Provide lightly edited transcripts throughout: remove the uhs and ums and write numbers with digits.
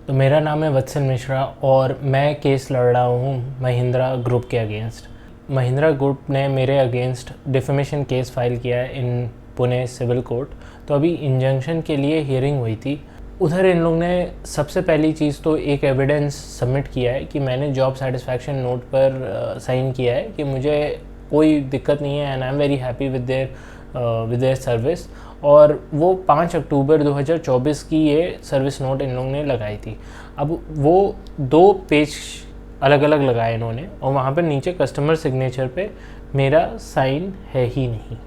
तो मेरा नाम है वत्सल मिश्रा और मैं केस लड़ रहा हूँ महिंद्रा ग्रुप के अगेंस्ट। महिंद्रा ग्रुप ने मेरे अगेंस्ट डिफेमेशन केस फाइल किया है इन पुणे सिविल कोर्ट। तो अभी इंजंक्शन के लिए हियरिंग हुई थी। उधर इन लोग ने सबसे पहली चीज़ तो एक एविडेंस सबमिट किया है कि मैंने जॉब सेटिस्फैक्शन नोट पर साइन किया है कि मुझे कोई दिक्कत नहीं है and I am very happy with their service. और वो 5 अक्टूबर 2024 की ये सर्विस नोट इन लोगों ने लगाई थी। अब वो 2 पेज अलग अलग लगाए इन्होंने और वहाँ पर नीचे कस्टमर सिग्नेचर पे मेरा साइन है ही नहीं।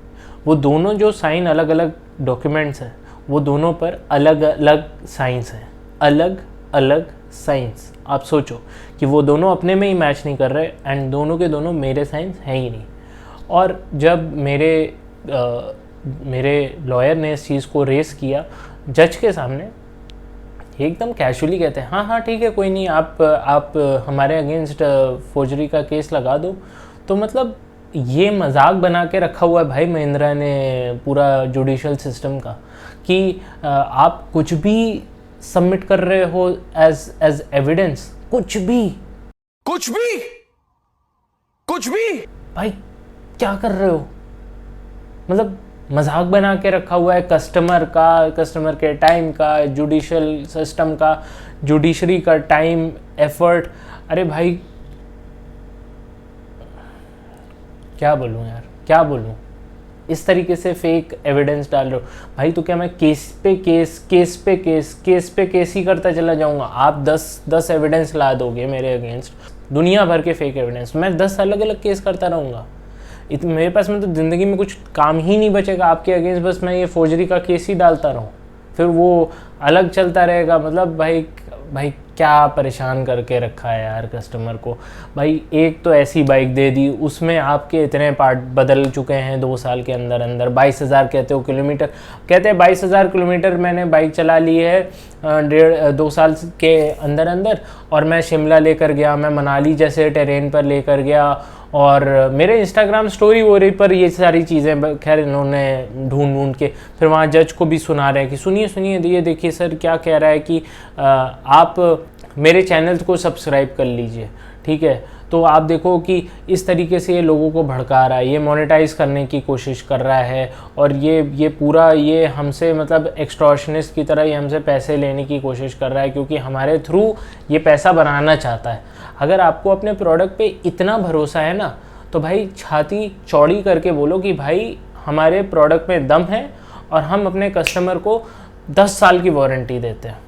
वो दोनों जो साइन अलग अलग डॉक्यूमेंट्स हैं वो दोनों पर अलग अलग साइंस हैं, अलग अलग साइंस। आप सोचो कि वो दोनों अपने में ही मैच नहीं कर रहे एंड दोनों के दोनों मेरे साइंस हैं ही नहीं। और जब मेरे लॉयर ने इस चीज़ को रेस किया जज के सामने, एकदम कैजुअली कहते हैं हाँ ठीक है कोई नहीं, आप हमारे अगेंस्ट फोर्जरी का केस लगा दो। तो मतलब ये मजाक बना के रखा हुआ है भाई महिंद्रा ने पूरा जुडिशल सिस्टम का कि आप कुछ भी सबमिट कर रहे हो एज एविडेंस। कुछ भी भाई क्या कर रहे हो? मतलब मजाक बना के रखा हुआ है कस्टमर के टाइम का, जुडिशल सिस्टम का, जुडिशरी का टाइम एफर्ट। अरे भाई क्या बोलूँ यार, क्या बोलूँ? इस तरीके से फेक एविडेंस डाल रहे हो भाई। तो क्या मैं केस पे केस ही करता चला जाऊंगा? आप 10 एविडेंस ला दोगे मेरे अगेंस्ट, दुनिया भर के फेक एविडेंस, मैं 10 अलग अलग केस करता रहूँगा। मेरे पास में तो ज़िंदगी में कुछ काम ही नहीं बचेगा आपके अगेंस्ट, बस मैं ये फोर्जरी का केस ही डालता रहूँ, फिर वो अलग चलता रहेगा। मतलब भाई क्या परेशान करके रखा है यार कस्टमर को। भाई एक तो ऐसी बाइक दे दी, उसमें आपके इतने पार्ट बदल चुके हैं 2 साल के अंदर 22,000 कहते हो किलोमीटर, कहते हैं 22,000 किलोमीटर मैंने बाइक चला ली है 2 साल के अंदर। और मैं शिमला लेकर गया, मैं मनाली जैसे टेरेन पर लेकर गया और मेरे इंस्टाग्राम स्टोरी वोरी पर ये सारी चीज़ें खैर इन्होंने ढूंढ के फिर वहाँ जज को भी सुना रहे हैं कि सुनिए ये देखिए सर क्या कह रहा है कि आप मेरे चैनल को सब्सक्राइब कर लीजिए, ठीक है। तो आप देखो कि इस तरीके से ये लोगों को भड़का रहा है, ये मोनेटाइज करने की कोशिश कर रहा है और ये पूरा ये हमसे मतलब एक्सटॉर्शनिस्ट की तरह ये हमसे पैसे लेने की कोशिश कर रहा है क्योंकि हमारे थ्रू ये पैसा बनाना चाहता है। अगर आपको अपने प्रोडक्ट पे इतना भरोसा है ना तो भाई छाती चौड़ी करके बोलो कि भाई हमारे प्रोडक्ट में दम है और हम अपने कस्टमर को 10 साल की वारंटी देते हैं।